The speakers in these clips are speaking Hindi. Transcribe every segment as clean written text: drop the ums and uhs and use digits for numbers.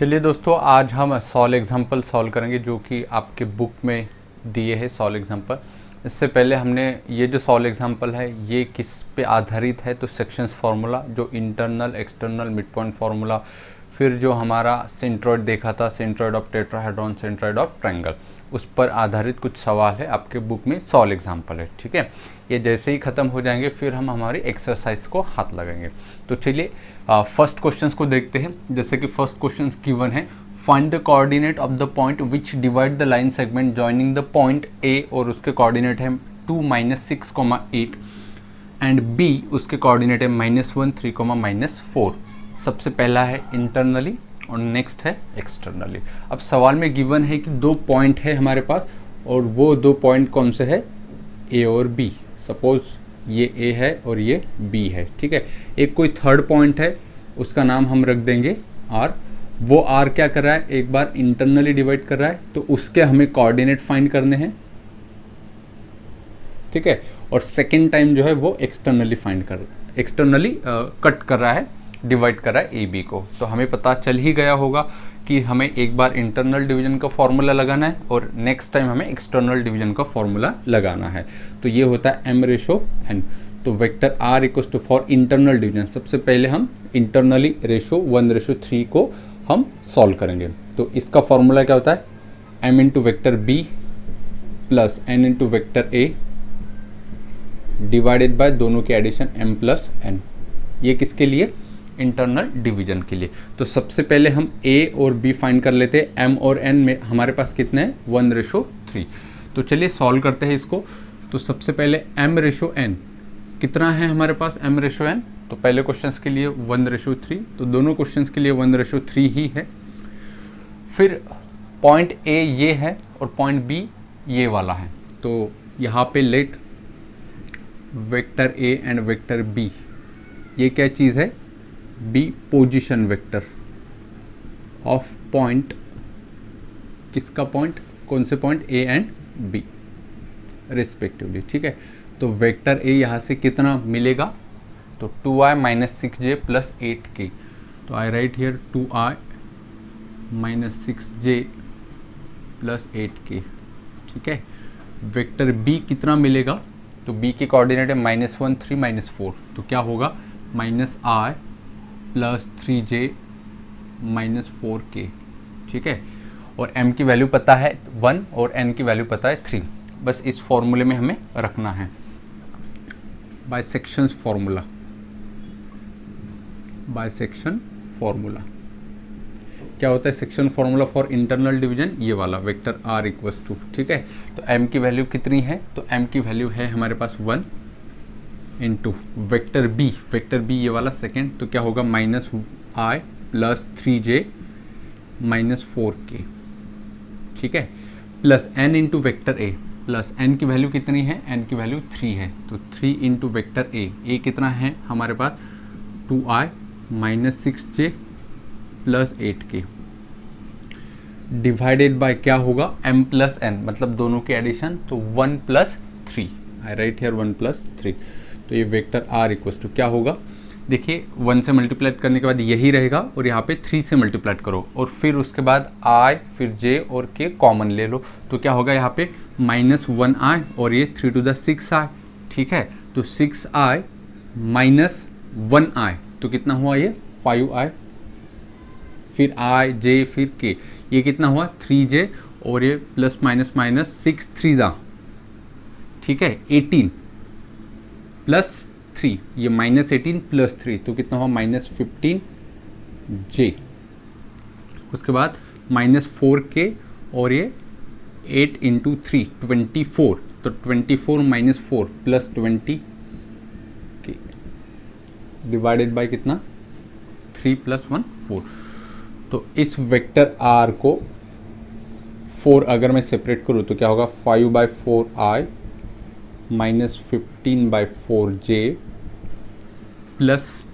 चलिए दोस्तों, आज हम सॉल्व एग्जांपल सॉल्व करेंगे जो कि आपके बुक में दिए है सॉल्व एग्जांपल। इससे पहले हमने ये जो सॉल्व एग्जांपल है ये किस पे आधारित है, तो सेक्शंस फार्मूला, जो internal external mid point formula, फिर जो हमारा सेंट्रॉइड देखा था, centroid of tetrahedron, centroid of triangle, उस पर आधारित कुछ सवाल है आपके बुक में सॉल्व एग्जांपल है। ठीक है, ये जैसे ही ख़त्म हो जाएंगे फिर हम हमारी एक्सरसाइज को हाथ लगाएंगे। तो चलिए फर्स्ट क्वेश्चंस को देखते हैं। जैसे कि फर्स्ट क्वेश्चन गिवन है, find the coordinate of the point which divide the line segment joining the point ए, और उसके कोऑर्डिनेट है 2, -6, 8 एंड बी उसके कोऑर्डिनेट है -1, 3, -4। सबसे पहला है इंटरनली और नेक्स्ट है एक्सटर्नली। अब सवाल में गिवन है कि दो पॉइंट है हमारे पास, और वो दो पॉइंट कौन से है, ए और बी। सपोज ये ए है और ये बी है। ठीक है, एक कोई थर्ड पॉइंट है, उसका नाम हम रख देंगे आर। वो आर क्या कर रहा है, एक बार इंटरनली डिवाइड कर रहा है, तो उसके हमें कोऑर्डिनेट फाइंड करने हैं। ठीक है, और सेकेंड टाइम जो है वो एक्सटर्नली कट कर रहा है, डिवाइड कर रहा है ए बी को। तो हमें पता चल ही गया होगा कि हमें एक बार इंटरनल डिवीजन का फॉर्मूला लगाना है और नेक्स्ट टाइम हमें एक्सटर्नल डिवीजन का फॉर्मूला लगाना है। तो ये होता है m/n। तो vector r equal to for internal division, सबसे पहले हम इंटरनली रेशो 1/3 को हम सॉल्व करेंगे। तो इसका फॉर्मूला क्या होता है, m into vector b plus n into vector a divided by दोनों के एडिशन m+n। ये किसके लिए, इंटरनल डिवीजन के लिए। तो सबसे पहले हम a और b फाइंड कर लेते हैं। m और n में हमारे पास कितने हैं, 1/3। तो चलिए सॉल्व करते हैं इसको। तो सबसे पहले m/n कितना है हमारे पास, m/n। तो पहले क्वेश्चंस के लिए 1/3, तो दोनों क्वेश्चंस के लिए 1/3 ही है। फिर पॉइंट a ये है और पॉइंट b ये वाला है। तो यहाँ पे let vector a and vector b, ये क्या चीज़ है, be position vector of point, किसका पॉइंट, कौन से point, A and B respectively. ठीक है, तो वेक्टर ए यहाँ से कितना मिलेगा, तो 2i - 6j + 8k। तो आई right here 2i - 6j + 8k। ठीक है, वेक्टर बी कितना मिलेगा, तो बी के कोऑर्डिनेट है -1, 3, -4। तो क्या होगा, -i + 3j - 4k। ठीक है, और m की वैल्यू पता है 1 और n की वैल्यू पता है 3। बस इस फॉर्मूले में हमें रखना है by sections formula. By section formula क्या होता है, section formula for internal division, ये वाला वेक्टर r इक्वल्स टू। ठीक है, तो m की वैल्यू कितनी है, तो m की वैल्यू है हमारे पास 1 इंटू वेक्टर बी ये वाला सेकेंड, तो क्या होगा, -i + 3j - 4k। ठीक है, plus n into vector A, plus n की वैल्यू कितनी है, n की वैल्यू 3 है, तो 3 इंटू वेक्टर ए कितना है हमारे पास, 2i - 6j + 8k divided by क्या होगा, m+n, मतलब दोनों के एडिशन, तो 1 + 3। आई राइट हियर 1 + 3। तो ये वेक्टर r इक्वल्स टू क्या होगा, देखिए 1 से मल्टीप्लाई करने के बाद यही रहेगा, और यहाँ पे 3 से मल्टीप्लाई करो, और फिर उसके बाद i, फिर j और k कॉमन ले लो, तो क्या होगा यहाँ पे -1i और ये 3 to the 6i। ठीक है, तो 6i - 1i, तो कितना हुआ ये 5i, फिर i j फिर k, ये कितना हुआ 3j, और ये ±- 6 3 ठीक है 18 + 3, ये -18 + 3, तो कितना हुआ -15j। उसके बाद -4k, और ये 8 इंटू 3 24, तो 24 - 4 + 20k डिवाइडेड बाय कितना, 3 + 1 4। तो इस वेक्टर r को 4 अगर मैं सेपरेट करूँ तो क्या होगा, 5/4i -15/4j प्लस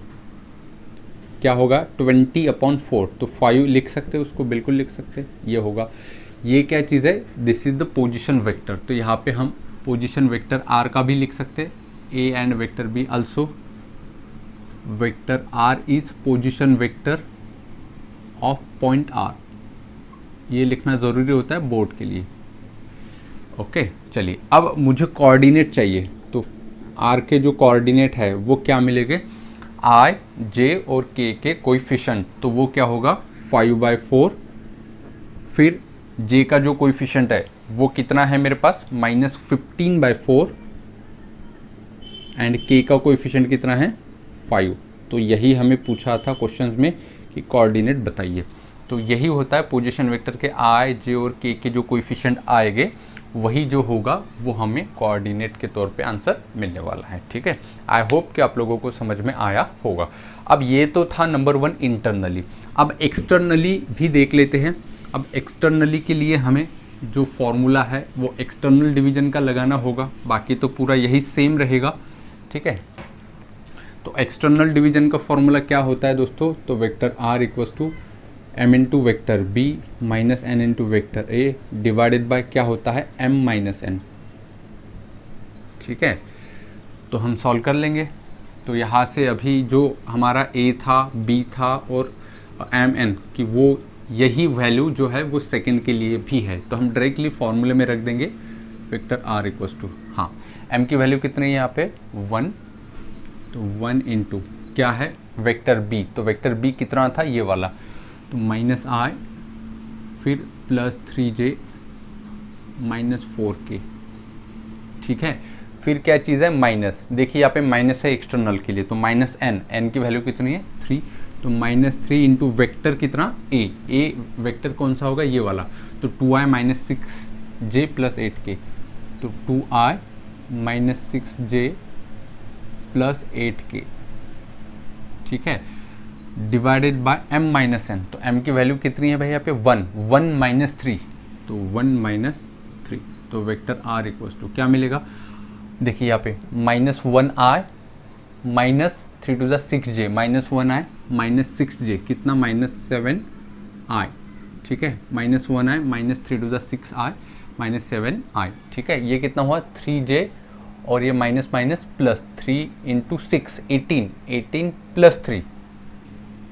क्या होगा 20/4, तो 5 लिख सकते हैं उसको, बिल्कुल लिख सकते हैं, ये होगा। ये क्या चीज़ है, this is the position vector. तो यहाँ पे हम पोजीशन वेक्टर r का भी लिख सकते हैं, a and vector b also. Vector r is position vector of point R, ये लिखना ज़रूरी होता है बोर्ड के लिए। ओके चलिए, अब मुझे कोऑर्डिनेट चाहिए, तो आर के जो कोऑर्डिनेट है वो क्या मिलेंगे, आई जे और के कोएफिशिएंट, तो वो क्या होगा 5/4, फिर जे का जो कोएफिशिएंट है वो कितना है मेरे पास -15/4, एंड के का कोएफिशिएंट कितना है 5। तो यही हमें पूछा था क्वेश्चंस में कि कोऑर्डिनेट बताइए। तो यही होता है पोजीशन वेक्टर के आई जे और के जो कोएफिशिएंट आएंगे वही जो होगा वो हमें कोऑर्डिनेट के तौर पे आंसर मिलने वाला है। ठीक है, आई होप कि आप लोगों को समझ में आया होगा। अब ये तो था नंबर 1 इंटरनली, अब एक्सटर्नली भी देख लेते हैं। अब एक्सटर्नली के लिए हमें जो फॉर्मूला है वो एक्सटर्नल डिवीजन का लगाना होगा, बाकी तो पूरा यही सेम रहेगा। ठीक है, तो एक्सटर्नल डिवीजन का फॉर्मूला क्या होता है दोस्तों, तो vector R equals to m into vector B minus n into vector A divided by क्या होता है m माइनस n। ठीक है, तो हम सॉल्व कर लेंगे। तो यहाँ से अभी जो हमारा a था, b था और mn की वो यही वैल्यू जो है वो सेकंड के लिए भी है, तो हम डायरेक्टली फॉर्मूले में रख देंगे वेक्टर r इक्वल्स टू, हाँ m की वैल्यू कितनी है यहाँ पे 1, तो 1 इंटू क्या है वेक्टर b, तो वेक्टर b कितना था ये वाला, तो माइनस आई फिर प्लस 3j माइनस 4k। ठीक है, फिर क्या चीज़ है माइनस, देखिए यहाँ पे माइनस है एक्सटर्नल के लिए, तो माइनस n की वैल्यू कितनी है 3, तो -3 इंटू वेक्टर कितना a वेक्टर कौन सा होगा ये वाला, तो 2i minus 6j plus 8k, तो 2i minus 6j plus 8k। ठीक है, divided by m minus n, तो m की वैल्यू कितनी है भाई यहाँ पे 1 माइनस 3, तो 1 माइनस 3, तो वेक्टर r इक्वल्स टू क्या मिलेगा, देखिए यहाँ पे -1i minus 3 to the 6j -1i minus 6j कितना -7i। ठीक है, -1i minus 3 to the 6i minus 7i। ठीक है, ये कितना हुआ 3j और ये minus minus plus 3 into 6 18 plus 3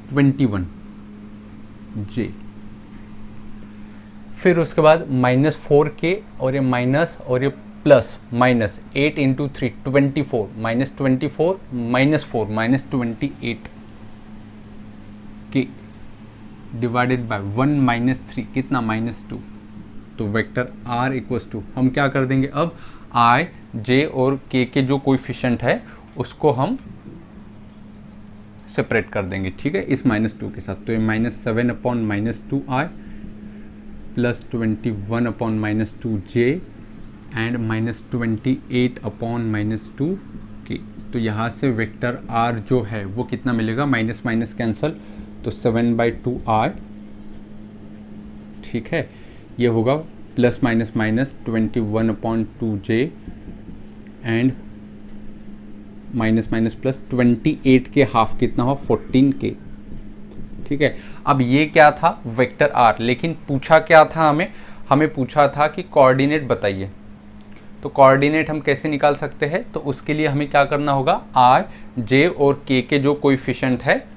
21 j, फिर उसके बाद -4k और ये माइनस और ये plus minus 8 into 3 24 -24 -4 -28 k divided by 1 minus 3 कितना -2, तो वेक्टर r इक्वल्स टू हम क्या कर देंगे अब i j और k के जो कोएफिशिएंट है उसको हम सेपरेट कर देंगे। ठीक है, इस -2 के साथ, तो ये -7 upon -2i plus 21 upon -2j and -28 upon -2k। तो यहाँ से वेक्टर r जो है वो कितना मिलेगा, माइनस माइनस कैंसल, तो 7/2i। ठीक है, ये होगा plus minus minus 21 upon 2j and minus minus plus 28 के हाफ कितना हो 14k। ठीक है, अब ये क्या था वेक्टर r, लेकिन पूछा क्या था हमें पूछा था कि कोऑर्डिनेट बताइए। तो कोऑर्डिनेट हम कैसे निकाल सकते हैं, तो उसके लिए हमें क्या करना होगा r j और k के जो कोएफिशिएंट है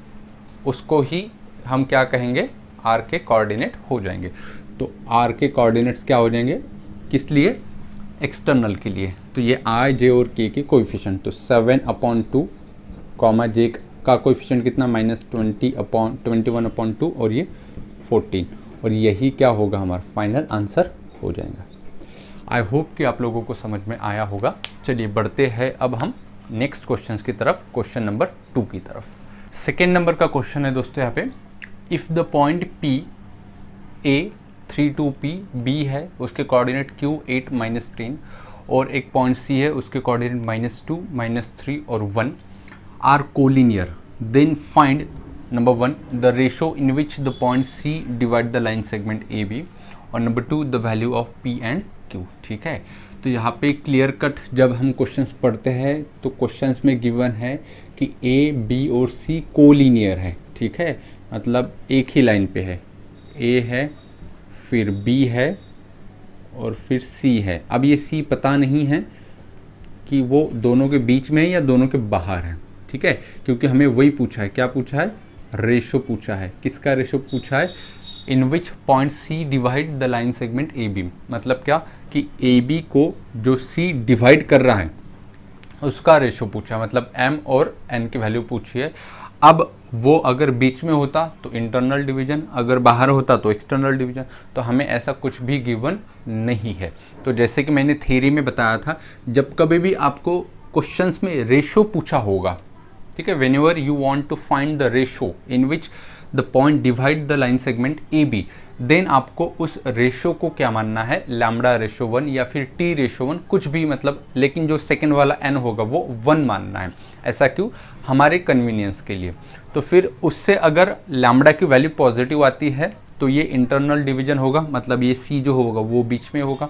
उसको ही हम क्या कहेंगे r के कोऑर्डिनेट हो जाएंगे। तो r के कोऑर्डिनेट्स क्या हो जाएंगे किस लिए, एक्सटर्नल के लिए, तो ये i j और k के कोएफिशिएंट, तो 7/2 कॉमा j का कोएफिशिएंट कितना -21/2 और ये 14, और यही क्या होगा हमारा फाइनल आंसर हो जाएगा। आई होप कि आप लोगों को समझ में आया होगा। चलिए बढ़ते हैं अब हम नेक्स्ट क्वेश्चन की तरफ, क्वेश्चन नंबर 2 की तरफ। सेकेंड नंबर का क्वेश्चन है दोस्तों यहाँ पे, if the point P A 3 2 P B है, उसके कोऑर्डिनेट Q 8 -10 और एक पॉइंट C है उसके कोऑर्डिनेट -2 -3 और 1 are collinear, then find number 1 the ratio in which the point C divide the line segment AB, और number 2 the value of P and Q। ठीक है, तो यहाँ पे क्लियर कट जब हम क्वेश्चंस पढ़ते हैं तो क्वेश्चंस में गिवन है कि A B और C कोलिनियर है। ठीक है, मतलब एक ही लाइन पे है, A है फिर B है और फिर C है। अब ये C पता नहीं है कि वो दोनों के बीच में है या दोनों के बाहर है। ठीक है, क्योंकि हमें वही पूछा है, क्या पूछा है, रेशो पूछा है। किसका रेशो पूछा है, in which point C divide the line segment A B. मतलब क्या कि ए बी को जो सी डिवाइड कर रहा है उसका रेशो पूछा, मतलब m और n की वैल्यू पूछी है। अब वो अगर बीच में होता तो इंटरनल डिवीजन, अगर बाहर होता तो एक्सटर्नल डिवीजन। तो हमें ऐसा कुछ भी गिवन नहीं है। तो जैसे कि मैंने थ्योरी में बताया था, जब कभी भी आपको क्वेश्चंस में रेशो पूछा होगा, ठीक है, whenever you want to find the ratio in which the point divide the line segment A B, then आपको उस रेशो को क्या मानना है, लैम्बडा रेशो 1 या फिर टी रेशो 1, कुछ भी मतलब, लेकिन जो सेकंड वाला n होगा वो 1 मानना है। ऐसा क्यों? हमारे कन्वीनियंस के लिए। तो फिर उससे अगर लैम्बडा की वैल्यू पॉजिटिव आती है तो ये इंटरनल डिवीजन होगा, मतलब ये c जो होगा वो बीच में होगा।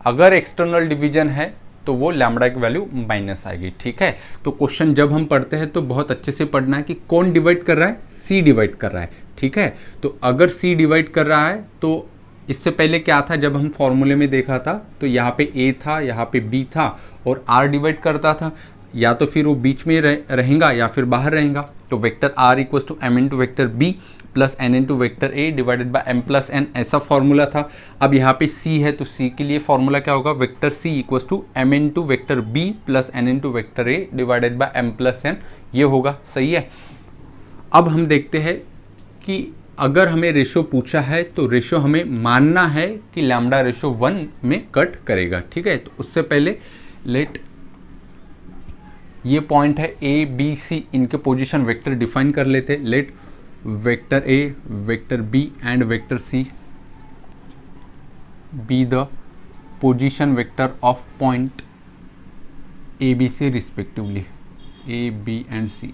अगर एक्सटर्नल डिवीजन है तो वो लैम्बडा की वैल्यू माइनस आएगी। ठीक है, तो क्वेश्चन जब हम पढ़ते हैं तो बहुत अच्छे से पढ़ना है कि कौन डिवाइड कर रहा है, सी डिवाइड कर रहा है। ठीक है, तो अगर सी डिवाइड कर रहा है तो इससे पहले क्या था, जब हम फॉर्मूले में देखा था तो यहाँ पे ए था, यहाँ पे बी था और आर डिवाइड करता था, या तो फिर वो बीच में रहेगा या फिर बाहर रहेगा। तो vector R equals to M into vector B plus N into vector A divided by M plus N, ऐसा फॉर्मूला था। अब यहाँ पे सी है तो सी के लिए फॉर्मूला क्या होगा, vector C equals to M into vector B plus N into vector A divided by M plus N, ये होगा। सही है। अब हम देखते हैं कि अगर हमें रेशो पूछा है तो रेशो हमें मानना है कि लैम्बडा रेशो 1 में कट करेगा। ठीक है, तो उससे पहले लेट ये पॉइंट है ए बी सी, इनके पोजीशन वेक्टर डिफाइन कर लेते। Let vector A, vector B and vector C be the position vector of point A B C respectively, A B and C.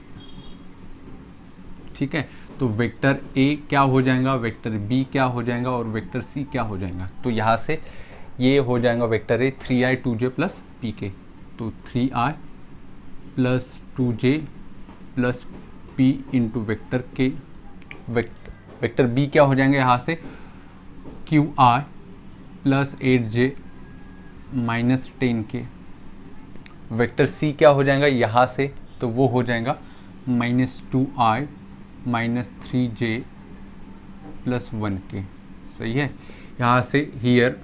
ठीक है, तो वेक्टर ए क्या हो जाएगा, वेक्टर बी क्या हो जाएगा और वेक्टर सी क्या हो जाएगा। तो यहाँ से ये हो जाएगा vector A 3i 2j plus P के, तो 3i plus 2j plus p into vector K. Vector B क्या हो जाएंगे यहाँ से, qi plus 8j minus 10k। Vector C क्या हो जाएगा यहाँ से, तो वो हो जाएगा minus 2i minus 3j plus 1k। सही है। यहाँ से here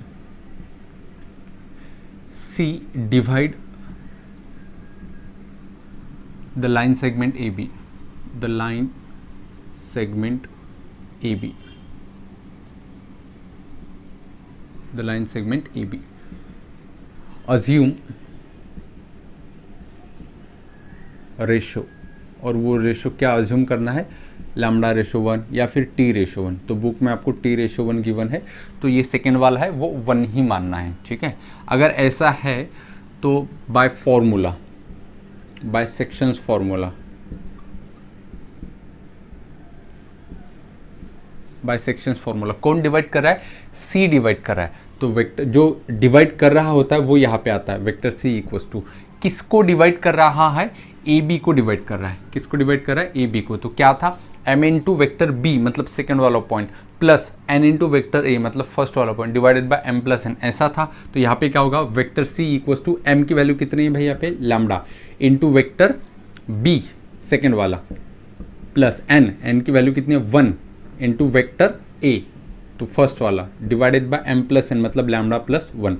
C divide the line segment A B, the line segment A B, the line segment A B. Assume ratio, और वो रेशो क्या अज्यूम करना है, लैम्बडा रेशो 1 या फिर टी रेशो 1। तो बुक में आपको टी रेशो 1 गिवन है, तो ये सेकेंड वाला है वो 1 ही मानना है। ठीक है, अगर ऐसा है तो by formula, by sections formula, by sections formula कौन डिवाइड कर रहा है, सी डिवाइड कर रहा है। तो वेक्टर जो डिवाइड कर रहा होता है वो यहाँ पे आता है, वेक्टर सी इक्वल्स टू किसको डिवाइड कर रहा है, ए बी को डिवाइड कर रहा है। किसको डिवाइड कर रहा है, ए बी को। तो क्या था, एम इंटू वेक्टर बी मतलब सेकेंड वाला point plus N into vector A मतलब फर्स्ट वाला point divided by M plus N, ऐसा था। तो यहाँ पे क्या होगा, vector C equals to M की वैल्यू कितनी है भाई यहाँ पे, lambda into vector B second वाला प्लस एन की वैल्यू कितनी है 1 इंटू वेक्टर ए तो फर्स्ट वाला divided by M plus N मतलब लैम्बडा प्लस 1।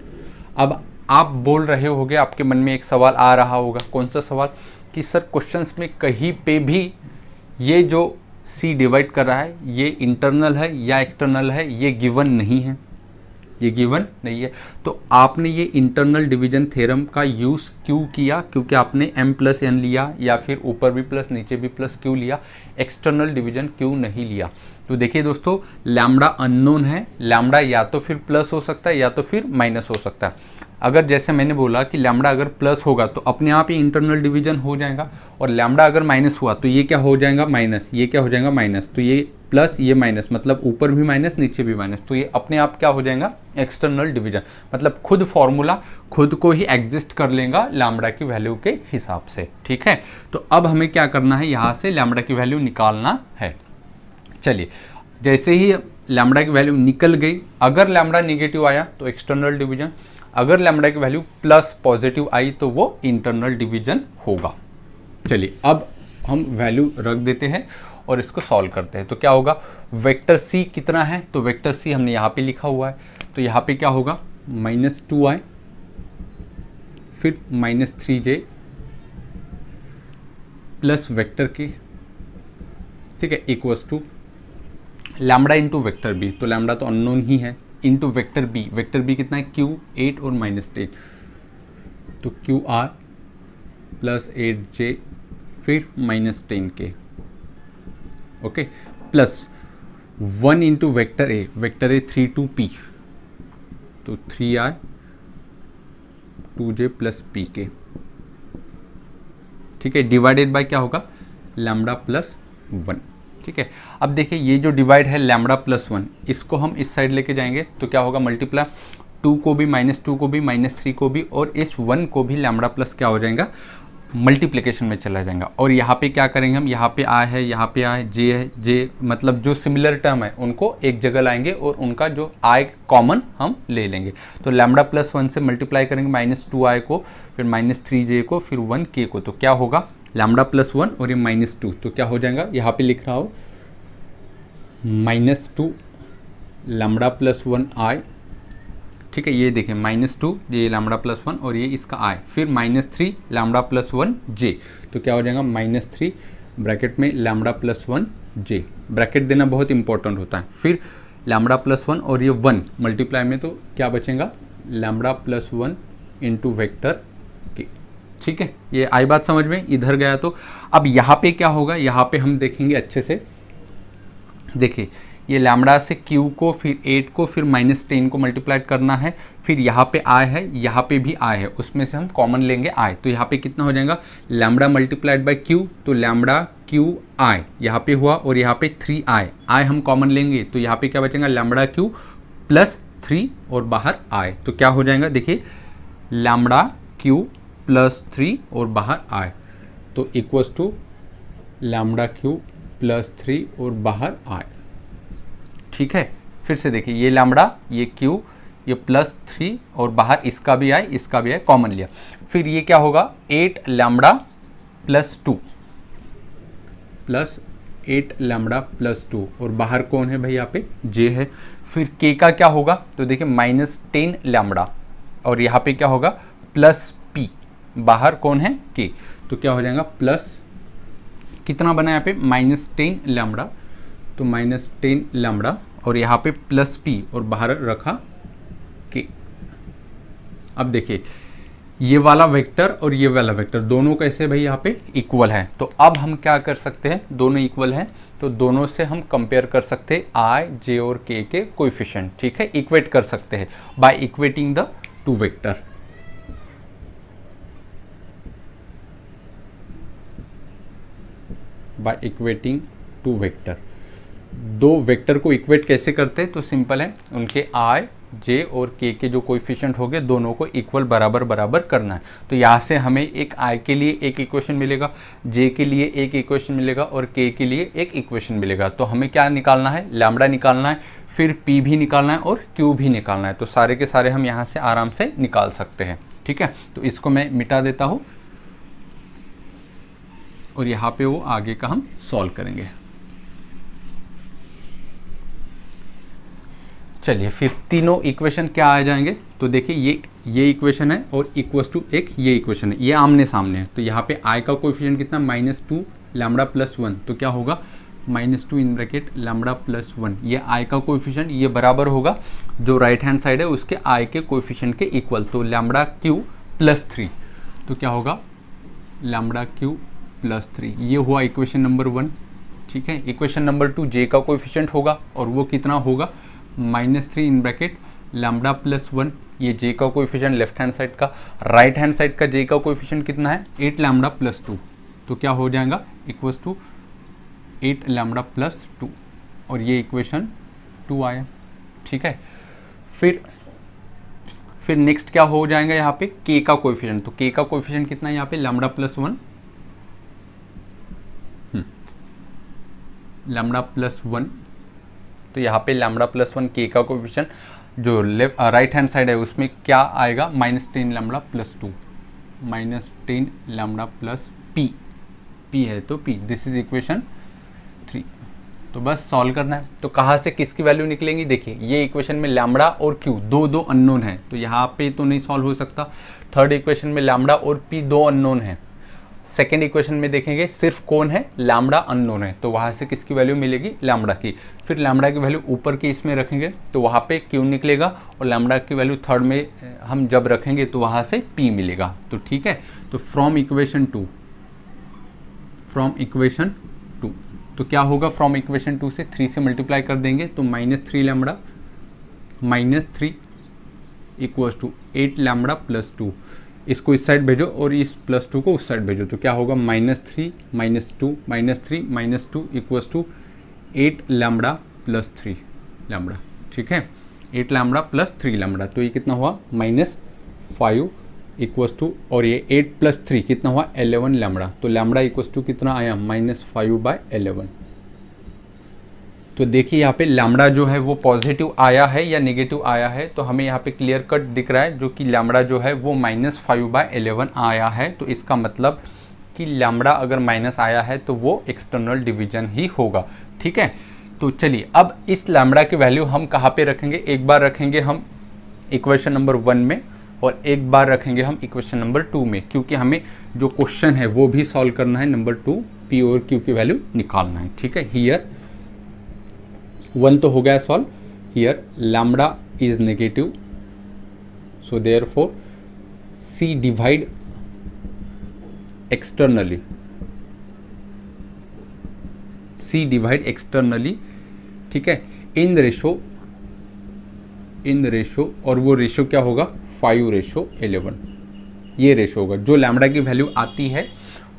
अब आप बोल रहे होगे, आपके मन में एक सवाल आ रहा होगा, कौन सा सवाल, कि सर क्वेश्चंस में कहीं पे भी ये जो सी डिवाइड कर रहा है ये इंटरनल है या एक्सटर्नल है, ये गिवन नहीं है, ये गिवन नहीं है। तो आपने ये इंटरनल डिवीजन थ्योरम का यूज़ क्यों किया, क्योंकि आपने m प्लस एन लिया या फिर ऊपर भी प्लस नीचे भी प्लस क्यों लिया, एक्सटर्नल डिवीजन क्यों नहीं लिया। तो देखिए दोस्तों, लैम्बडा अननोन है, लैम्बडा या तो फिर प्लस हो सकता है या तो फिर माइनस हो सकता है। अगर जैसे मैंने बोला कि लैम्बडा अगर प्लस होगा तो अपने आप ही इंटरनल डिवीजन हो जाएगा, और लैम्बडा अगर माइनस हुआ तो ये क्या हो जाएगा, माइनस, ये क्या हो जाएगा, माइनस। तो ये प्लस ये माइनस मतलब ऊपर भी माइनस नीचे भी माइनस, तो ये अपने आप क्या हो जाएगा, एक्सटर्नल डिवीजन। मतलब खुद फॉर्मूला खुद को ही एग्जिस्ट कर लेगा लैम्बडा की वैल्यू के हिसाब से। ठीक है, तो अब हमें क्या करना है, यहाँ से लैम्बडा की वैल्यू निकालना है। चलिए, जैसे ही लैम्बडा की वैल्यू निकल गई, अगर लैम्बडा निगेटिव आया तो एक्सटर्नल डिवीजन, अगर लैम्बडा की वैल्यू प्लस पॉजिटिव आई तो वो इंटरनल डिवीजन होगा। चलिए अब हम वैल्यू रख देते हैं और इसको सॉल्व करते हैं। तो क्या होगा, वेक्टर सी कितना है, तो वेक्टर सी हमने यहाँ पे लिखा हुआ है, तो यहाँ पे क्या होगा -2i फिर -3j प्लस वेक्टर के, ठीक है, equals to lambda into vector B, तो लैम्बडा तो अननोन ही है, इंटू वेक्टर बी कितना है Q8 और -10, तो QR प्लस 8J फिर -10 K, okay, plus 1 into vector A 3 two P, तो 3I 2J प्लस P के, ठीक है, डिवाइडेड बाय क्या होगा लैम्बडा प्लस 1, ठीक है। अब देखिए ये जो डिवाइड है लैम्बडा प्लस 1, इसको हम इस साइड लेके जाएंगे तो क्या होगा मल्टीप्लाई 2 को भी -2 को भी -3 को भी और इस 1 को भी लैम्बडा प्लस क्या हो जाएगा मल्टीप्लिकेशन में चला जाएगा। और यहाँ पे क्या करेंगे हम, यहाँ पे I है, यहाँ पे I J है, J मतलब जो सिमिलर टर्म है उनको एक जगह लाएंगे और उनका जो I कॉमन हम ले लेंगे। तो लैम्बडा प्लस 1 से मल्टीप्लाई करेंगे -2i को, फिर -3j को, फिर 1k को, तो क्या होगा लैम्बडा प्लस 1 और ये -2, तो क्या हो जाएगा यहाँ पे लिख रहा हो -2 लैम्बडा प्लस 1i, ठीक है, ये देखें -2 ये लैम्बडा प्लस 1 और ये इसका i, फिर -3 लैम्बडा प्लस 1j, तो क्या हो जाएगा -3 ब्रैकेट में लैम्बडा प्लस 1j, ब्रैकेट देना बहुत इंपॉर्टेंट होता है, फिर लैम्बडा प्लस 1 और ये 1 मल्टीप्लाई में, तो क्या बचेगा लैम्बडा प्लस 1 इंटू वेक्टर के, ठीक है, ये आई बात समझ में, इधर गया। तो अब यहाँ पे क्या होगा, यहाँ पे हम देखेंगे अच्छे से, देखिए ये लैम्बडा से Q को फिर 8 को फिर -10 को मल्टीप्लाई करना है, फिर यहाँ पे I है, यहाँ पे भी I है, उसमें से हम कॉमन लेंगे I, तो यहाँ पे कितना हो जाएगा लैम्बडा मल्टीप्लाइड बाय Q, तो लैम्बडा Q I यहाँ पे हुआ और यहाँ पे 3I हम कॉमन लेंगे, तो यहाँ पे क्या बचेगा लैम्बडा Q प्लस 3 और बाहर I, तो क्या हो जाएगा देखिए लैम्बडा Q प्लस 3 और बाहर I, तो equals to lambda Q plus 3 और बाहर I, ठीक है। फिर से देखिए ये लैम्बडा ये Q ये प्लस 3 और बाहर इसका भी I कॉमन लिया, फिर ये क्या होगा 8 lambda plus 2 plus 8 lambda plus 2 और बाहर कौन है भाई यहाँ पे J है, फिर K का क्या होगा, तो देखिए -10 लैम्बडा और यहाँ पे क्या होगा प्लस P, बाहर कौन है K, तो क्या हो जाएगा प्लस कितना बना यहाँ पे -10 लैम्बडा, तो -10 लैम्बडा और यहाँ पे प्लस P और बाहर रखा K। अब देखिए ये वाला वेक्टर और ये वाला वेक्टर दोनों कैसे भाई यहाँ पे इक्वल है, तो अब हम क्या कर सकते हैं, दोनों इक्वल हैं तो दोनों से हम कंपेयर कर सकते हैं I, J और K के कोएफिशिएंट, ठीक है, इक्वेट कर सकते हैं by equating the two vector. By equating two vector, दो वेक्टर को इक्वेट कैसे करते हैं, तो सिंपल है, उनके I, J और K के जो कोएफिशिएंट होंगे दोनों को इक्वल बराबर बराबर करना है। तो यहाँ से हमें एक I के लिए एक इक्वेशन मिलेगा, J के लिए एक इक्वेशन मिलेगा और K के लिए एक इक्वेशन मिलेगा। तो हमें क्या निकालना है, लैम्बडा निकालना है, फिर P भी निकालना है और Q भी निकालना है। तो सारे के सारे हम यहाँ से आराम से निकाल सकते हैं, ठीक है। तो इसको मैं मिटा देता हूँ और यहाँ पे वो आगे का हम सॉल्व करेंगे। चलिए फिर तीनों इक्वेशन क्या आ जाएंगे, तो देखिए ये इक्वेशन है और इक्वल्स टू एक ये इक्वेशन है, ये आमने सामने है। तो यहाँ पे I का कोएफिशिएंट कितना -2 लैम्बडा प्लस 1, तो क्या होगा -2 इन ब्रैकेट लैम्बडा प्लस 1, ये I का कोएफिशिएंट ये बराबर होगा जो राइट हैंड साइड है उसके I के कोएफिशिएंट के इक्वल, तो लैम्बडा Q प्लस 3, तो क्या होगा लैम्बडा Q प्लस 3, ये हुआ इक्वेशन नंबर 1, ठीक है। इक्वेशन नंबर 2 J का कोएफिशिएंट होगा और वो कितना होगा -3 इन ब्रैकेट लैम्बडा प्लस 1, ये J का कोएफिशिएंट लेफ्ट हैंड साइड का, राइट हैंड साइड का J का कोएफिशिएंट कितना है 8 लैम्बडा प्लस 2, तो क्या हो जाएगा इक्वल्स टू 8 लैम्बडा प्लस 2 और ये इक्वेशन 2 आया, ठीक है। फिर नेक्स्ट क्या हो जाएगा यहाँ पे K का कोएफिशिएंट, तो K का कोएफिशिएंट कितना है यहाँ पे लैम्बडा प्लस 1, लैम्बडा प्लस 1, तो यहाँ पे लैम्बडा प्लस 1 K का कोएफिशिएंट जो लेफ्ट राइट हैंड साइड है उसमें क्या आएगा -10 lambda plus 2, -10 lambda plus P है तो P, दिस इज इक्वेशन 3। तो बस सॉल्व करना है। तो कहाँ से किसकी वैल्यू निकलेंगी, देखिए ये इक्वेशन में लैम्बडा और क्यू दो अननोन है, तो यहाँ पे तो नहीं सॉल्व हो सकता। थर्ड इक्वेशन में लैम्बडा और पी दो अननोन है। सेकेंड इक्वेशन में देखेंगे सिर्फ कौन है, लैम्बडा अननोन है, तो वहाँ से किसकी वैल्यू मिलेगी, लैम्बडा की। फिर लैम्बडा की वैल्यू ऊपर के इसमें रखेंगे तो वहाँ पे क्यू निकलेगा, और लैम्बडा की वैल्यू थर्ड में हम जब रखेंगे तो वहाँ से पी मिलेगा। तो ठीक है, तो फ्रॉम इक्वेशन टू तो क्या होगा, फ्रॉम इक्वेशन 2 से 3 से मल्टीप्लाई कर देंगे तो -3 lambda -3 equals to 8 lambda plus 2। इसको इस साइड भेजो और इस +2 को उस साइड भेजो, तो क्या होगा -3 -2 -3 -2 equals to 8 lambda plus 3 lambda. ठीक है, 8 लैम्बडा प्लस 3 लैम्बडा, तो ये कितना हुआ -5 इक्वल्स टू, और ये 8 + 3 कितना हुआ 11 लैम्बडा। तो लैम्बडा इक्वल्स टू कितना आया -5/11। तो देखिए यहाँ पे लैम्बडा जो है वो पॉजिटिव आया है या नेगेटिव आया है, तो हमें यहाँ पे क्लियर कट दिख रहा है जो कि लैम्बडा जो है वो -5/11 आया है। तो इसका मतलब कि लैम्बडा अगर माइनस आया है तो वो एक्सटर्नल डिवीजन ही होगा। ठीक है, तो चलिए अब इस लैम्बडा की वैल्यू हम कहाँ पे रखेंगे, एक बार रखेंगे हम इक्वेशन नंबर 1 में और एक बार रखेंगे हम इक्वेशन नंबर 2 में, क्योंकि हमें जो क्वेश्चन है वो भी सॉल्व करना है, नंबर 2 पी और क्यू की वैल्यू निकालना है। ठीक है, हियर 1 तो हो गया solve, here lambda is negative, so therefore C divide externally, C divide externally. ठीक है, इन रेशो और वो रेशो क्या होगा 5:11, ये रेशो होगा, जो लैम्बडा की वैल्यू आती है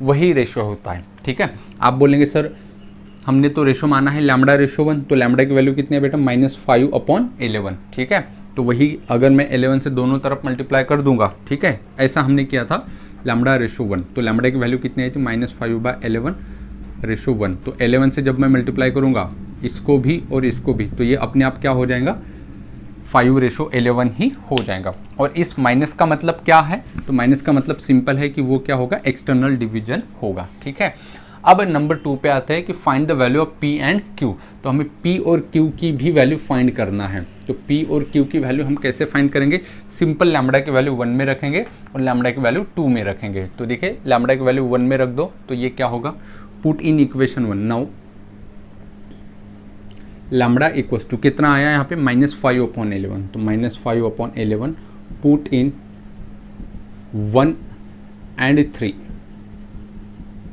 वही रेशो होता है। ठीक है, आप बोलेंगे सर हमने तो रेशो माना है लैम्बडा रेशो 1, तो लैम्बडा की वैल्यू कितनी है बेटा -5/11। ठीक है, तो वही अगर मैं 11 से दोनों तरफ मल्टीप्लाई कर दूंगा, ठीक है, ऐसा हमने किया था लैम्बडा रेशो 1, तो लैम्बडा की वैल्यू कितनी आई थी -5/11/1। तो 11 से जब मैं मल्टीप्लाई करूंगा इसको भी और इसको भी, तो ये अपने आप क्या हो जाएगा 5:11 ही हो जाएगा। और इस माइनस का मतलब क्या है, तो माइनस का मतलब सिंपल है कि वो क्या होगा एक्सटर्नल डिवीजन होगा। ठीक है, अब नंबर 2 पे आते हैं कि find the value of P and Q। तो हमें P और Q की भी वैल्यू फाइंड करना है। तो P और Q की वैल्यू हम कैसे फाइंड करेंगे, सिंपल लैम्बडा की वैल्यू 1 में रखेंगे और लैम्बडा की वैल्यू 2 में रखेंगे। तो देखिए लैम्बडा की वैल्यू 1 में रख दो तो ये क्या होगा, put in equation 1। Now lambda equals to कितना आया यहाँ पे -5/11, तो -5/11 पुट इन 1 एंड 3,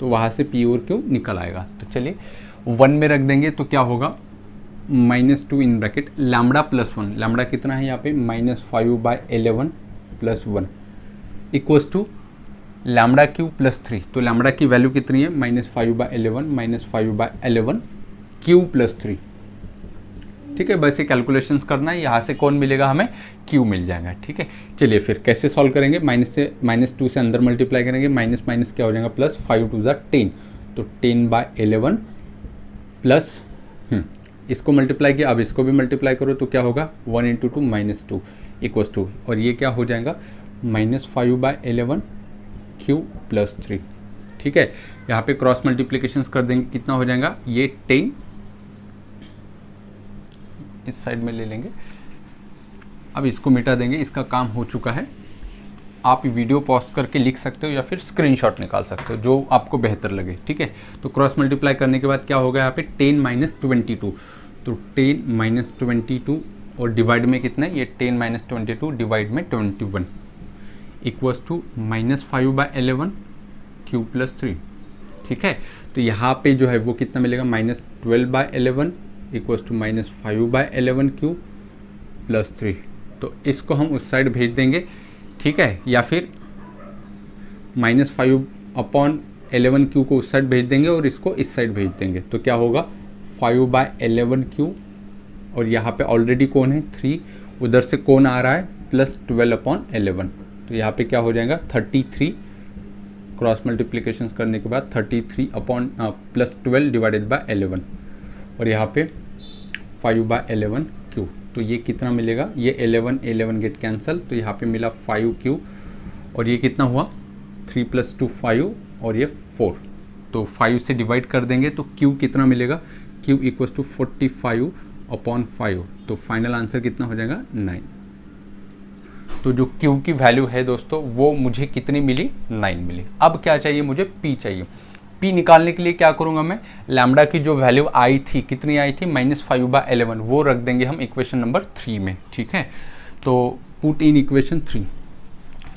तो वहाँ से P और Q निकल आएगा। तो चलिए 1 में रख देंगे तो क्या होगा -2 in bracket lambda plus 1, lambda कितना है यहाँ पे -5/11 + 1 इक्वल्स टू लैम्बडा Q + 3। तो लैम्बडा की वैल्यू कितनी है -5/11 Q + 3। ठीक है, बस ये कैलकुलेशंस करना है, यहाँ से कौन मिलेगा हमें Q मिल जाएगा। ठीक है, चलिए फिर कैसे सॉल्व करेंगे, -2 से अंदर मल्टीप्लाई करेंगे, माइनस क्या हो जाएगा +5 × 2 = 10, तो 10/11 प्लस इसको मल्टीप्लाई किया, अब इसको भी मल्टीप्लाई करो तो क्या होगा 1 × 2 -2 इक्वल्स टू, और ये क्या हो जाएगा -5/11 Q + 3। ठीक है, यहाँ पे क्रॉस मल्टीप्लिकेशंस कर देंगे, कितना हो जाएगा ये 10 इस साइड में ले लेंगे, अब इसको मिटा देंगे, इसका काम हो चुका है। आप वीडियो पॉज करके लिख सकते हो या फिर स्क्रीनशॉट निकाल सकते हो, जो आपको बेहतर लगे। ठीक है, तो क्रॉस मल्टीप्लाई करने के बाद क्या होगा यहाँ पे 10 - 22, तो 10 - 22 और डिवाइड में कितना है ये 10 - 22 डिवाइड में 21 इक्वल्स टू -5/11 Q + 3। ठीक है, तो यहाँ पे जो है वो कितना मिलेगा -12/11 इक्वल्स टू -5/11 Q + 3। तो इसको हम उस साइड भेज देंगे। ठीक है, या फिर -5/11 Q को उस साइड भेज देंगे और इसको इस साइड भेज देंगे, तो क्या होगा 5/11 Q, और यहाँ पे ऑलरेडी कौन है 3, उधर से कौन आ रहा है +12/11, तो यहाँ पे क्या हो जाएगा 33, क्रॉस मल्टीप्लिकेशन करने के बाद 33 +12 डिवाइडेड बाय 11, और यहाँ पे 5/11 Q, तो ये कितना मिलेगा, ये 11 गेट कैंसिल, तो यहाँ पे मिला 5Q, और ये कितना हुआ 3 + 2 5 और ये 4। तो 5 से डिवाइड कर देंगे तो Q कितना मिलेगा, Q इक्वल्स टू 45/5, तो फाइनल आंसर कितना हो जाएगा 9। तो जो Q की वैल्यू है दोस्तों वो मुझे कितनी मिली, 9 मिली। अब क्या चाहिए मुझे, P चाहिए। P निकालने के लिए क्या करूँगा मैं, लैम्बडा की जो वैल्यू आई थी, कितनी आई थी -5/11, वो रख देंगे हम इक्वेशन नंबर 3 में, ठीक है। तो पुट इन इक्वेशन 3,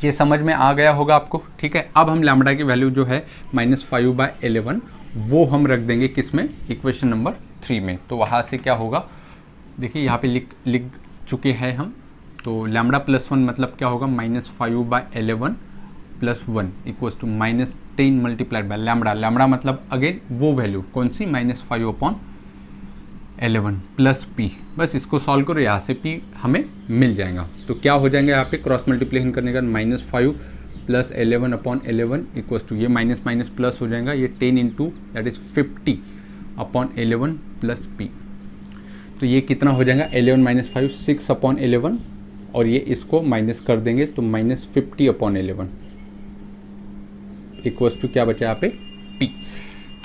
ये समझ में आ गया होगा आपको, ठीक है। अब हम लैम्बडा की वैल्यू जो है -5/11 वो हम रख देंगे किस में, इक्वेशन नंबर 3 में। तो वहाँ से क्या होगा, देखिए यहाँ पे लिख चुके हैं हम। तो लैम्बडा +1 मतलब क्या होगा, -5/11 + 1 equals to -10 multiplied by lambda. Lambda मतलब अगेन वो वैल्यू कौन सी, -5/11 प्लस P। बस इसको सॉल्व करो, यहाँ से P हमें मिल जाएगा। तो क्या हो जाएगा यहाँ पे क्रॉस मल्टीप्लिकेशन करने का, -5 + 11/11 इक्वल्स टू, ये माइनस माइनस प्लस हो जाएगा, ये 10 × दैट इज 50/11 प्लस P। तो ये कितना हो जाएगा, 11 - 5 6/11, और ये इसको माइनस कर देंगे तो -50/11 इक्वल्स टू क्या बचा यहाँ पे P,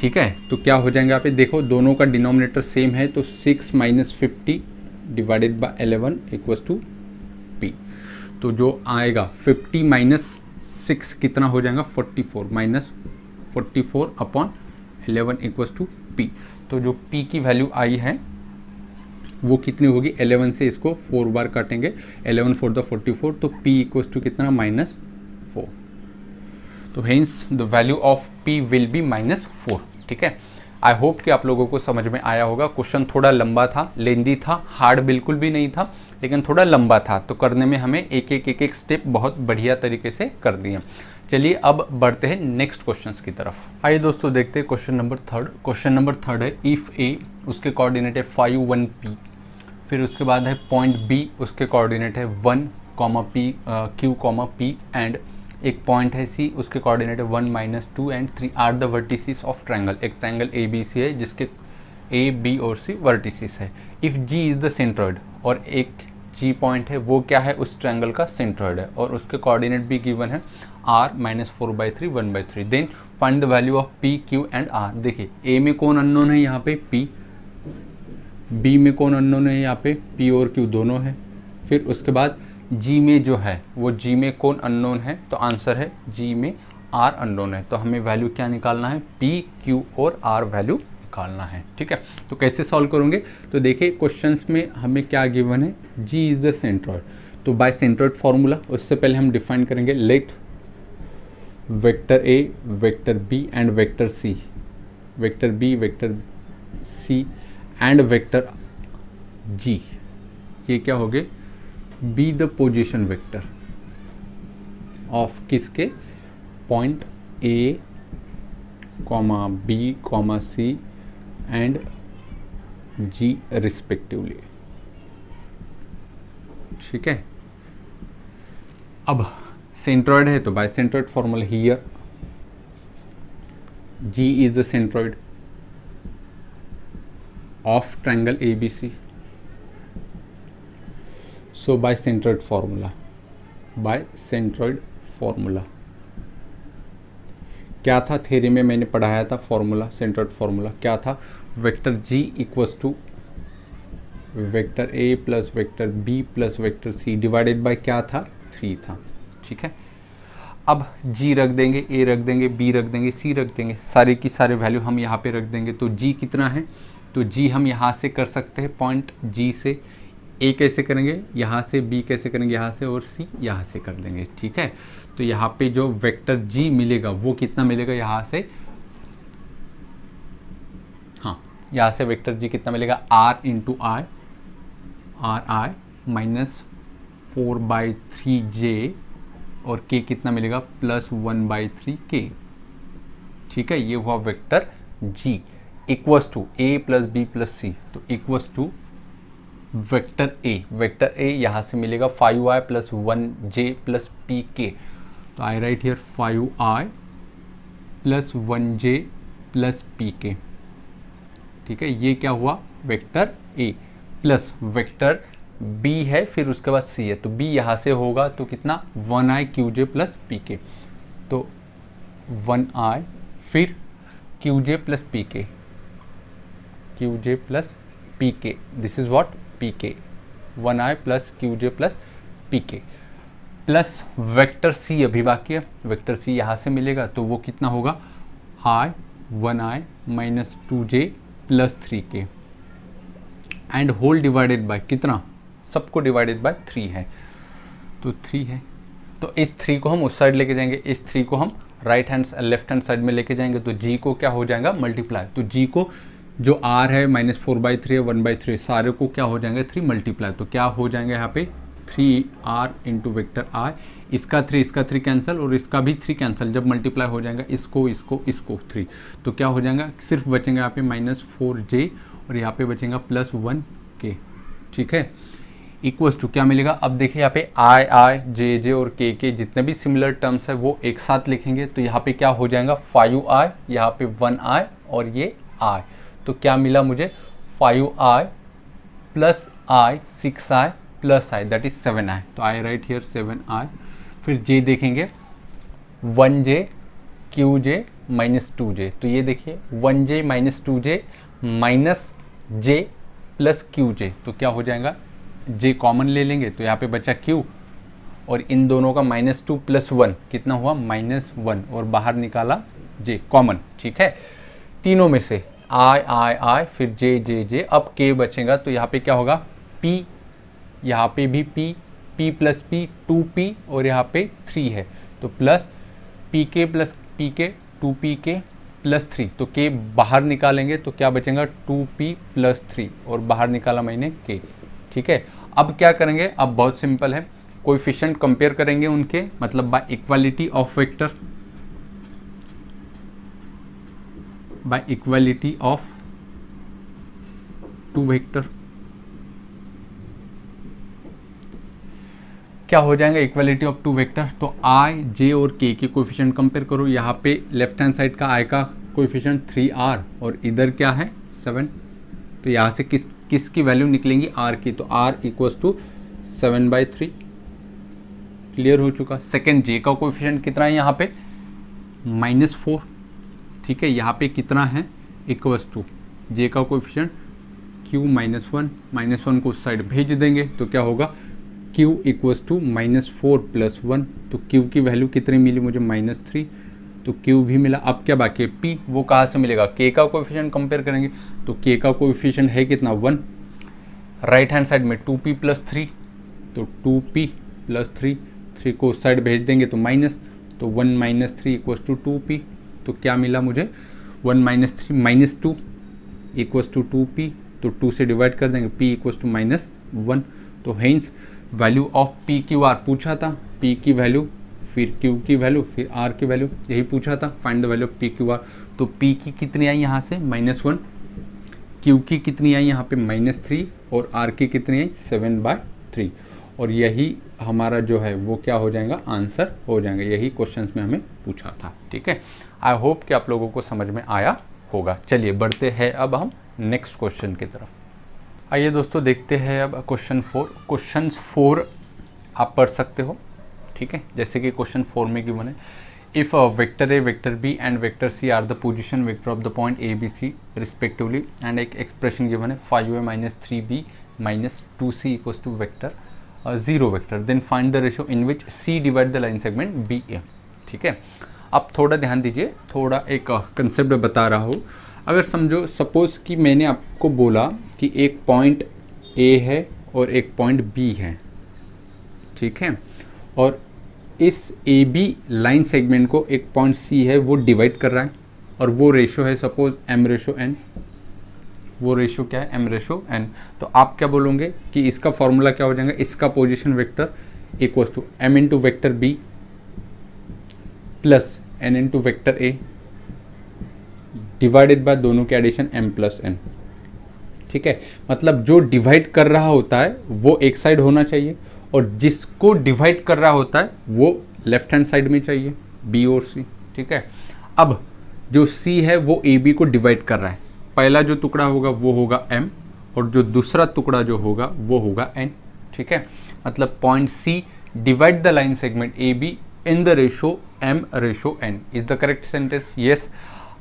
ठीक है। तो क्या हो जाएगा यहाँ पे देखो, दोनों का डिनोमिनेटर सेम है, तो 6 - 50/11 इक्वल्स टू P। तो जो आएगा 50 - 6 कितना हो जाएगा, 44 -44/11 इक्वल्स टू P। तो जो P की वैल्यू आई है वो कितनी होगी, 11 से इसको 4 बार काटेंगे, 11 4 द 44, तो P इक्वल्स टू कितना, -4। तो hence the value of P will be -4, ठीक है। आई होप कि आप लोगों को समझ में आया होगा। क्वेश्चन थोड़ा लंबा था, लेंदी था, हार्ड बिल्कुल भी नहीं था, लेकिन थोड़ा लंबा था, तो करने में हमें एक एक स्टेप बहुत बढ़िया तरीके से कर दिए। चलिए अब बढ़ते हैं नेक्स्ट क्वेश्चंस की तरफ। आइए दोस्तों देखते हैं क्वेश्चन नंबर 3। क्वेश्चन नंबर 3 है, इफ़ A उसके कोऑर्डिनेट है 5 1 P, फिर उसके बाद है पॉइंट B उसके कोऑर्डिनेट है 1, P Q, P, एंड एक पॉइंट है C उसके कोऑर्डिनेट है 1 - 2 and 3 are the vertices of triangle. एक ट्रायंगल ABC है जिसके A, B और C वर्टिसेस है। If G is the centroid, और एक G पॉइंट है वो क्या है, उस ट्रायंगल का सेंट्रॉइड है, और उसके कोऑर्डिनेट भी गिवन है R -4/3 1/3। Then find the value of P, Q and R। देखिए A में कौन अननोन है यहाँ पे P, B में कौन अननोन है यहाँ पे P और Q दोनों है, फिर उसके बाद G में जो है वो G में कौन अननोन है, तो आंसर है G में R अननोन है। तो हमें वैल्यू क्या निकालना है, P, Q और R वैल्यू निकालना है, ठीक है। तो कैसे सॉल्व करोगे, तो देखिए क्वेश्चंस में हमें क्या गिवन है, G इज़ द सेंट्रॉइड। तो बाय सेंट्रॉइड फार्मूला, उससे पहले हम डिफाइन करेंगे let vector A, vector B and vector C, vector B, vector C and vector G, ये क्या हो गए, be the position vector of किसके, point A, B, C and G respectively, ठीक है। अब सेंट्रॉइड है तो by centroid formula here G is the centroid of triangle ABC। So by centroid formula क्या था, थ्योरी में मैंने पढ़ाया था फॉर्मूला, सेंट्रॉइड फॉर्मूला क्या था, vector G equals to vector A plus vector B plus vector C divided by क्या था, 3 था, ठीक है। अब G रख देंगे, A रख देंगे, B रख देंगे, C रख देंगे, सारे की सारे वैल्यू हम यहाँ पे रख देंगे। तो G कितना है, तो G हम यहाँ से कर सकते हैं, पॉइंट G से A कैसे करेंगे, यहाँ से B कैसे करेंगे, यहाँ से, और C यहाँ से कर देंगे, ठीक है। तो यहाँ पे जो वेक्टर G मिलेगा वो कितना मिलेगा, यहाँ से, हाँ यहाँ से वेक्टर G कितना मिलेगा, R × I -4/3J, और K कितना मिलेगा, +1/3K, ठीक है। ये हुआ vector G equals to A + B + C, तो इक्वल्स टू वेक्टर A यहाँ से मिलेगा 5i + 1j + pk, तो आई right here 5i + 1j + pk, ठीक है। ये क्या हुआ, vector A plus vector B है, फिर उसके बाद C है, तो B यहाँ से होगा तो कितना, 1i qj + pk, तो 1i फिर क्यू जे प्लस पी के, क्यू जे प्लस पी के, दिस इज वॉट पी के, 1i प्लस क्यू जे प्लस पी के, प्लस वेक्टर सी अभी बाकी है, वेक्टर सी यहाँ से मिलेगा तो वो कितना होगा, i 1i minus 2j plus 3k and whole divided by कितना, सबको डिवाइडेड बाय 3 है, तो 3 है, तो इस 3 को हम उस साइड लेके जाएंगे, इस 3 को हम लेफ्ट हैंड साइड में लेके जाएंगे, तो g को क्या हो जाएगा मल्टीप्लाई, तो g को जो r है -4/3 है 1/3 सारे को क्या हो जाएंगे 3 मल्टीप्लाई, तो क्या हो जाएंगे यहाँ पे 3r इंटू वेक्टर i, इसका 3 कैंसिल और इसका भी 3 कैंसिल, जब मल्टीप्लाई हो जाएगा इसको 3, तो क्या हो जाएगा सिर्फ बचेंगे यहाँ पे -4j और यहाँ पे बचेगा +1k, ठीक है, इक्वल्स टू क्या मिलेगा, अब देखिए यहाँ पे i j और k जितने भी सिमिलर टर्म्स है वो एक साथ लिखेंगे, तो यहाँ पे क्या हो जाएगा 5i, यहाँ पे 1i और ये i, तो क्या मिला मुझे 5i plus i 6i plus i that is 7i, तो आई राइट हियर 7i, फिर j देखेंगे 1j qj माइनस 2j, तो ये देखिए 1j minus 2j minus j plus qj, तो क्या हो जाएगा j कॉमन ले लेंगे तो यहाँ पे बचा q और इन दोनों का -2 + 1 कितना हुआ -1 और बाहर निकाला j कॉमन, ठीक है, तीनों में से i फिर j, अब k बचेगा तो यहाँ पे क्या होगा p, यहाँ पे भी p प्लस p 2p और यहाँ पे 3 है, तो plus pk plus pk 2pk plus 3, तो k बाहर निकालेंगे तो क्या बचेगा 2p प्लस 3 और बाहर निकाला मैंने k, ठीक है, अब क्या करेंगे, अब बहुत सिंपल है, कोएफिशिएंट कंपेयर करेंगे उनके, मतलब by equality of vector, by equality of two vector, क्या हो जाएगा इक्वालिटी ऑफ टू वेक्टर, तो i j और k के कोएफिशिएंट कंपेयर करो, यहाँ पे लेफ्ट हैंड साइड का i का कोएफिशिएंट 3r और इधर क्या है 7, तो यहाँ से किसकी वैल्यू निकलेंगी r की, तो r इक्वल्स टू 7/3, क्लियर हो चुका। सेकंड j का कोएफिशिएंट कितना है यहाँ पे -4, ठीक है, यहाँ पे कितना है इक्वल्स टू j का कोएफिशिएंट q -1 को उस साइड भेज देंगे तो क्या होगा q इक्वल्स टू -4 + 1, तो q की वैल्यू कितनी मिली मुझे -3, तो q भी मिला, अब क्या बाकी है p, वो कहाँ से मिलेगा, k का कोएफिशिएंट कंपेयर करेंगे, तो k का कोएफिशिएंट है कितना 1, राइट हैंड साइड में 2p + 3, तो 2p + 3 को उस साइड भेज देंगे तो माइनस, तो 1 - 3 इक्वल्स टू 2p, तो क्या मिला मुझे 1 - 3 -2 इक्वल्स टू 2p, तो 2 से डिवाइड कर देंगे p इक्वल्स टू -1, तो hence value of p Q R पूछा था, p की वैल्यू फिर q की वैल्यू फिर r की वैल्यू, यही पूछा था, find the value of p Q R, तो p की कितनी आई यहाँ से -1, q की कितनी आई यहाँ पे -3 और r की कितनी आई 7/3, और यही हमारा जो है वो क्या हो जाएगा आंसर हो जाएगा, यही क्वेश्चंस में हमें पूछा था, ठीक है। आई होप कि आप लोगों को समझ में आया होगा। चलिए बढ़ते हैं अब हम नेक्स्ट क्वेश्चन की तरफ। आइए दोस्तों देखते हैं अब क्वेश्चन 4। क्वेश्चन 4 आप पढ़ सकते हो, ठीक है, जैसे कि क्वेश्चन 4 में गिवन है, if vector A, vector B and vector C are the position vector of the point A B C respectively, and एक एक्सप्रेशन गिवन है 5a - 3b - 2c equals to vector 0 vector, then find the ratio in which C divide the line segment B A, ठीक है। अब थोड़ा ध्यान दीजिए, थोड़ा एक कंसेप्ट बता रहा हूँ। अगर समझो सपोज कि मैंने आपको बोला कि एक पॉइंट ए है और एक पॉइंट बी है, ठीक है, और इस ए बी लाइन सेगमेंट को एक पॉइंट सी है वो डिवाइड कर रहा है, और वो रेशो है सपोज m/n, वो रेशो क्या है m/n, तो आप क्या बोलोगे कि इसका फॉर्मूला क्या हो जाएगा, इसका position vector equals to m into vector B plus n into vector A divided by दोनों के एडिशन m+n, ठीक है। मतलब जो डिवाइड कर रहा होता है वो एक साइड होना चाहिए और जिसको डिवाइड कर रहा होता है वो लेफ्ट हैंड साइड में चाहिए, बी और सी, ठीक है। अब जो सी है वो ए बी को डिवाइड कर रहा है, पहला जो टुकड़ा होगा वो होगा m और जो दूसरा टुकड़ा जो होगा वो होगा n, ठीक है। मतलब point C divide the line segment A B in the ratio m/n is the correct sentence, yes.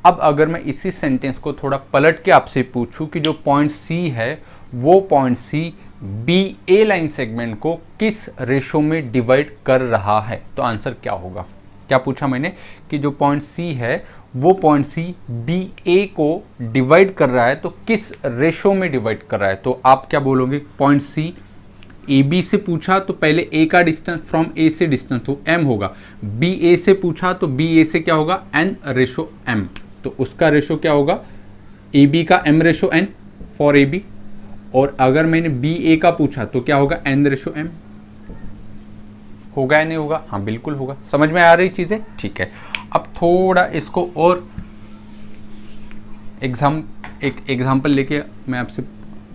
अब अगर मैं इसी सेंटेंस को थोड़ा पलट के आपसे पूछूं कि जो पॉइंट सी है वो पॉइंट सी बी ए लाइन सेगमेंट को किस रेशो में डिवाइड कर रहा है, तो आंसर क्या होगा। क्या पूछा मैंने कि जो पॉइंट सी है वो पॉइंट सी बी ए को डिवाइड कर रहा है, तो किस रेशो में डिवाइड कर रहा है। तो आप क्या बोलोगे, पॉइंट सी ए बी से पूछा तो पहले ए का डिस्टेंस फ्रॉम ए से डिस्टेंस तो एम होगा, बी ए से पूछा तो बी ए से क्या होगा एन रेशो एम, तो उसका रेशो क्या होगा ए बी का M ratio N for A B, और अगर मैंने बी ए का पूछा तो क्या होगा एन रेशो एम। होगा या नहीं होगा, हाँ बिल्कुल होगा। समझ में आ रही चीजें, ठीक है। अब थोड़ा इसको और एक एग्जांपल लेके मैं आपसे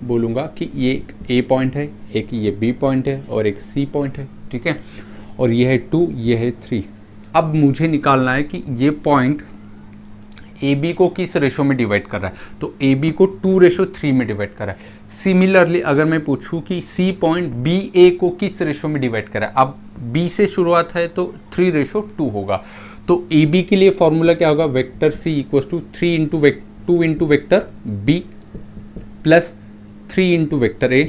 बोलूँगा कि ये एक ए पॉइंट है, एक ये बी पॉइंट है और एक सी पॉइंट है, ठीक है, और ये है 2, ये है 3। अब मुझे निकालना है कि ये पॉइंट ए बी को किस रेशो में डिवाइड कर रहा है, तो ए बी को 2:3 में डिवाइड कर रहा है। सिमिलरली अगर मैं पूछूं कि सी पॉइंट बी ए को किस रेशो में डिवाइड कर रहा है, अब बी से शुरुआत है तो 3:2 होगा, तो ए बी के लिए फॉर्मूला क्या होगा, vector C equals to 2 into vector B plus 3 into vector A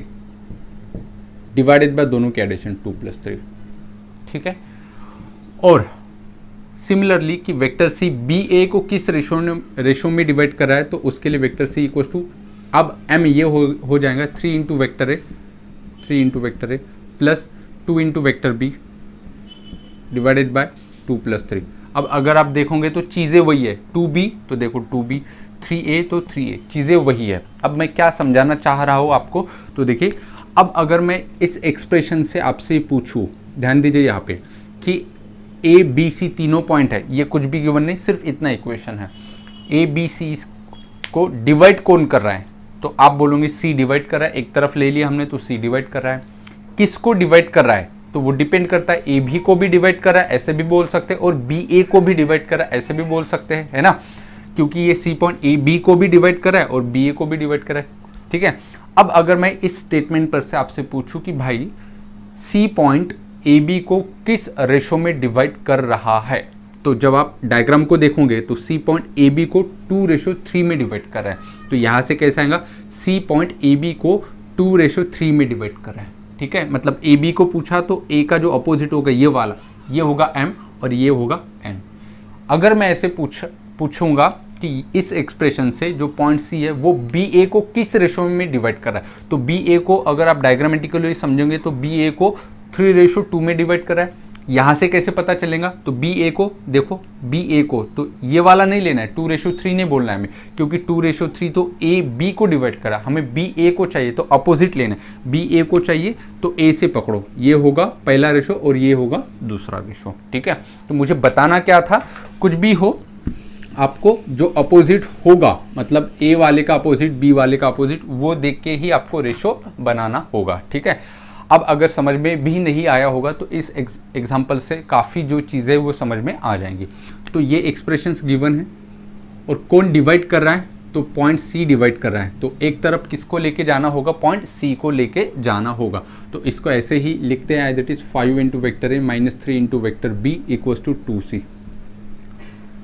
divided by दोनों के एडिशन 2 + 3, ठीक है। और सिमिलरली कि वेक्टर सी बी ए को किस रेशो में डिवाइड कर रहा है, तो उसके लिए वेक्टर सी इक्वल्स टू, अब एम ये हो जाएगा 3 into vector A plus 2 into vector B divided by 2 + 3। अब अगर आप देखोगे तो चीज़ें वही है, 2b तो देखो 2b, 3a तो 3a, चीज़ें वही है। अब मैं क्या समझाना चाह रहा हूँ आपको, तो देखिए अब अगर मैं इस एक्सप्रेशन से आपसे पूछूँ, ध्यान दीजिए यहाँ पे कि ए बी सी तीनों पॉइंट है, ये कुछ भी गिवन नहीं, सिर्फ इतना इक्वेशन है। ए बी सी को डिवाइड कौन कर रहा है, तो आप बोलोगे सी डिवाइड कर रहा है, एक तरफ ले लिया हमने तो सी डिवाइड कर रहा है। किसको डिवाइड कर रहा है, तो वो डिपेंड करता है, ए बी को भी डिवाइड कर रहा है ऐसे भी बोल सकते हैं, और बी ए को भी डिवाइड कर रहा है ऐसे भी बोल सकते हैं, है ना, क्योंकि ये सी पॉइंट ए बी को भी डिवाइड कर रहा है और बी ए को भी डिवाइड कर रहा है, ठीक है। अब अगर मैं इस स्टेटमेंट पर से आपसे पूछूं कि भाई सी पॉइंट ए बी को किस रेशो में डिवाइड कर रहा है, तो जब आप डायग्राम को देखोगे तो सी पॉइंट ए बी को 2:3 में डिवाइड कर रहा है, तो यहाँ से कैसे आएगा, सी पॉइंट ए बी को 2:3 में डिवाइड कर रहा है, ठीक है। मतलब ए बी को पूछा तो ए का जो अपोजिट होगा ये वाला, ये होगा एम और ये होगा एन। अगर मैं ऐसे पूछूंगा कि इस एक्सप्रेशन से जो पॉइंट सी है वो बी ए को किस रेशो में डिवाइड कर रहा है, तो बी ए को अगर आप डायग्रामेटिकली समझेंगे तो बी ए को 3:2 में डिवाइड कर रहा है। यहाँ से कैसे पता चलेगा, तो बी ए को देखो, बी ए को तो ये वाला नहीं लेना है, 2:3 नहीं बोलना है हमें, क्योंकि 2:3 तो ए बी को डिवाइड करा, हमें बी ए को चाहिए तो अपोजिट लेना है। बी ए को चाहिए तो ए से पकड़ो, ये होगा पहला रेशो और ये होगा दूसरा रेशो, ठीक है। तो मुझे बताना क्या था, कुछ भी हो आपको जो अपोजिट होगा, मतलब ए वाले का अपोजिट बी वाले का अपोजिट, वो देख के ही आपको रेशो बनाना होगा, ठीक है। अब अगर समझ में भी नहीं आया होगा तो इस एग्जाम्पल से काफ़ी जो चीज़ें वो समझ में आ जाएंगी। तो ये एक्सप्रेशंस गिवन है और कौन डिवाइड कर रहा है, तो पॉइंट सी डिवाइड कर रहा है, तो एक तरफ किसको लेके जाना होगा, पॉइंट सी को लेके जाना होगा। तो इसको ऐसे ही लिखते हैं as it is 5 into vector A minus 3 into vector B equals to 2c,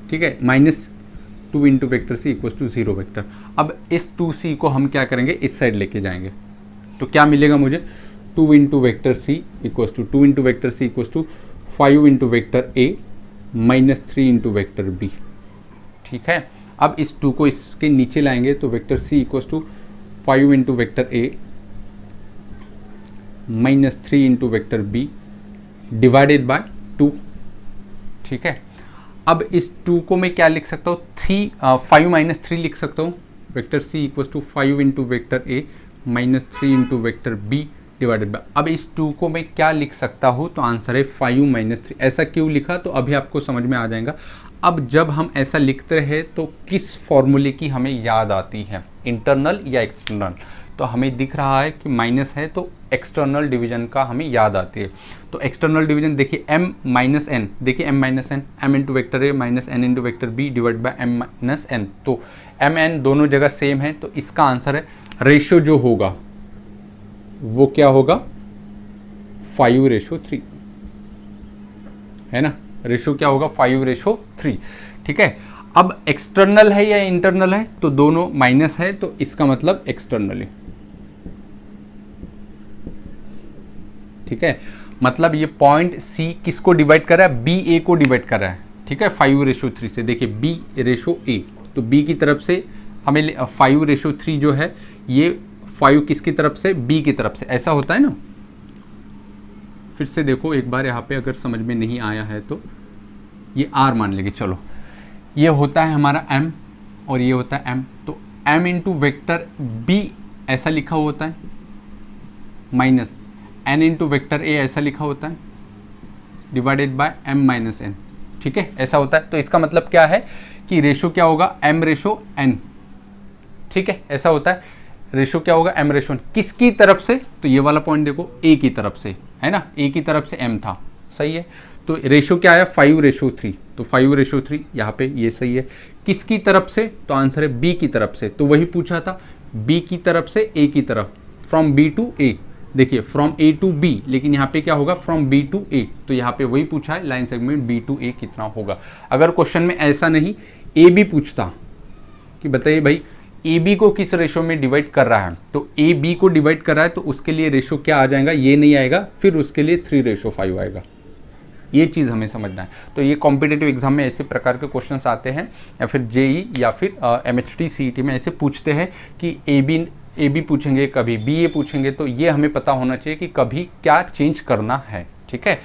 ठीक है, -2 into vector C equals to 0 vector. अब इस 2c को हम क्या करेंगे, इस साइड लेके जाएंगे, तो क्या मिलेगा मुझे, 2 into vector C equals to 2 into vector C equals to 5 into vector A minus 3 into vector B, ठीक है। अब इस 2 को इसके नीचे लाएंगे तो vector C equals to 5 into vector A minus 3 into vector B divided by 2, ठीक है। अब इस 2 को मैं क्या लिख सकता हूँ, 5 - 3 लिख सकता हूँ, vector C equals to 5 into vector A minus 3 into vector B divided by. अब इस 2 को मैं क्या लिख सकता हूँ, तो आंसर है 5 - 3। ऐसा क्यों लिखा, तो अभी आपको समझ में आ जाएगा। अब जब हम ऐसा लिखते हैं तो किस फॉर्मूले की हमें याद आती है, इंटरनल या एक्सटर्नल, तो हमें दिख रहा है कि माइनस है तो एक्सटर्नल डिवीजन का हमें याद आती है। तो एक्सटर्नल डिवीजन देखिए m - n, देखिए m - n, m into vector A minus n into vector B divide by m - n, तो m n दोनों जगह सेम है, तो इसका आंसर है, रेशो जो होगा वो क्या होगा, 5:3, है ना, रेशो क्या होगा 5:3, ठीक है। अब एक्सटर्नल है या इंटरनल है, तो दोनों माइनस है, तो इसका मतलब एक्सटर्नल है। ठीक है, मतलब ये पॉइंट सी किसको डिवाइड कर रहा है, बी ए को डिवाइड कर रहा है। ठीक है, 5:3 से देखिए B/A, तो बी की तरफ से हमें 5:3 जो है ये 5 किसकी तरफ से, बी की तरफ से, ऐसा होता है ना। फिर से देखो एक बार यहाँ पे, अगर समझ में नहीं आया है तो ये R मान लेंगे। चलो, ये होता है हमारा M और ये होता है M, तो M इंटू वेक्टर B ऐसा लिखा हुआ होता है, minus N into vector A ऐसा लिखा होता है, divided by M minus N। ठीक है, ऐसा होता है। तो इसका मतलब क्या है कि रेशो क्या होगा, M/N। ठीक है, ऐसा होता है। रेशो क्या होगा, M/N किसकी तरफ से, तो ये वाला पॉइंट देखो A की तरफ से है ना, A की तरफ से M था, सही है। तो रेशो क्या आया, 5:3, तो 5:3 यहाँ पे ये सही है। किसकी तरफ से, तो आंसर है B की तरफ से, तो वही पूछा था, B की तरफ से A की तरफ, फ्रॉम B टू A। देखिए फ्रॉम A टू B, लेकिन यहाँ पे क्या होगा, फ्रॉम B टू A, तो यहाँ पे वही पूछा है, line segment B to A कितना होगा। अगर क्वेश्चन में ऐसा नहीं A B पूछता कि बताइए भाई ए बी को किस रेशो में डिवाइड कर रहा है, तो ए बी को डिवाइड कर रहा है, तो उसके लिए रेशो क्या आ जाएगा, ये नहीं आएगा, फिर उसके लिए 3:5 आएगा। ये चीज़ हमें समझना है। तो ये कॉम्पिटिटिव एग्जाम में ऐसे प्रकार के क्वेश्चंस आते हैं, या फिर जेई या फिर MHT CET में ऐसे पूछते हैं कि ए बी पूछेंगे, कभी BA पूछेंगे, तो ये हमें पता होना चाहिए कि कभी क्या चेंज करना है। ठीक है।